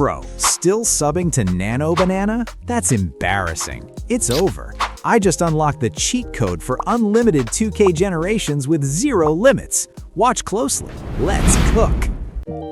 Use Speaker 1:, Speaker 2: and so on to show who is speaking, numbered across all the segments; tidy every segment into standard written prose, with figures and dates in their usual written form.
Speaker 1: Bro, still subbing to Nano Banana? That's embarrassing. It's over. I just unlocked the cheat code for unlimited 2K generations with 0 limits. Watch closely. Let's cook.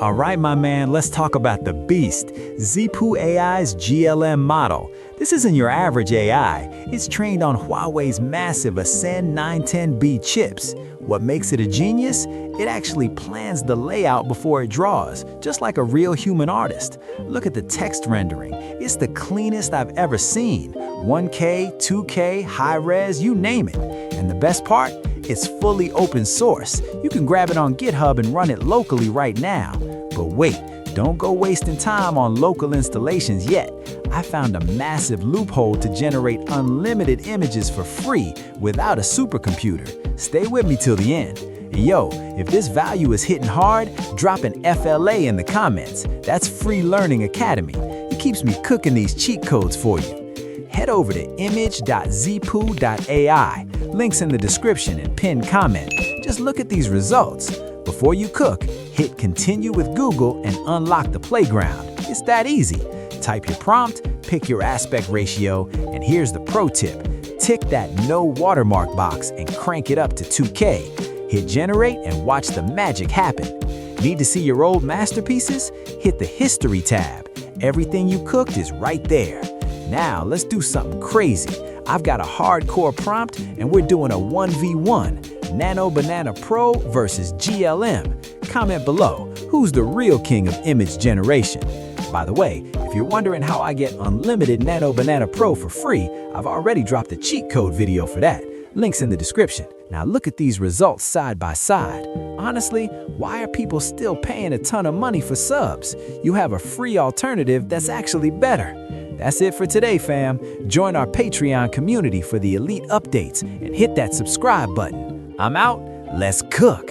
Speaker 1: All right, my man, let's talk about the beast, Zhipu AI's GLM model. This isn't your average AI. It's trained on Huawei's massive Ascend 910B chips. What makes it a genius? It actually plans the layout before it draws, just like a real human artist. Look at the text rendering. It's the cleanest I've ever seen. 1K, 2K, high res, you name it. And the best part? It's fully open source. You can grab it on GitHub and run it locally right now. But wait, don't go wasting time on local installations yet. I found a massive loophole to generate unlimited images for free without a supercomputer. Stay with me till the end. Yo, if this value is hitting hard, drop an FLA in the comments. That's Free Learning Academy. It keeps me cooking these cheat codes for you. Head over to image.zhipu.ai. Links in the description and pinned comment. Just look at these results. Before you cook, hit continue with Google and unlock the playground. It's that easy. Type your prompt, pick your aspect ratio, and here's the pro tip. Tick that no watermark box and crank it up to 2K. Hit generate and watch the magic happen. Need to see your old masterpieces? Hit the history tab. Everything you cooked is right there. Now let's do something crazy. I've got a hardcore prompt and we're doing a 1v1. Nano Banana Pro versus GLM. Comment below, who's the real king of image generation? By the way, if you're wondering how I get unlimited Nano Banana Pro for free, I've already dropped a cheat code video for that. Links in the description. Now look at these results side by side. Honestly, why are people still paying a ton of money for subs? You have a free alternative that's actually better. That's it for today, fam. Join our Patreon community for the elite updates and hit that subscribe button. I'm out. Let's cook.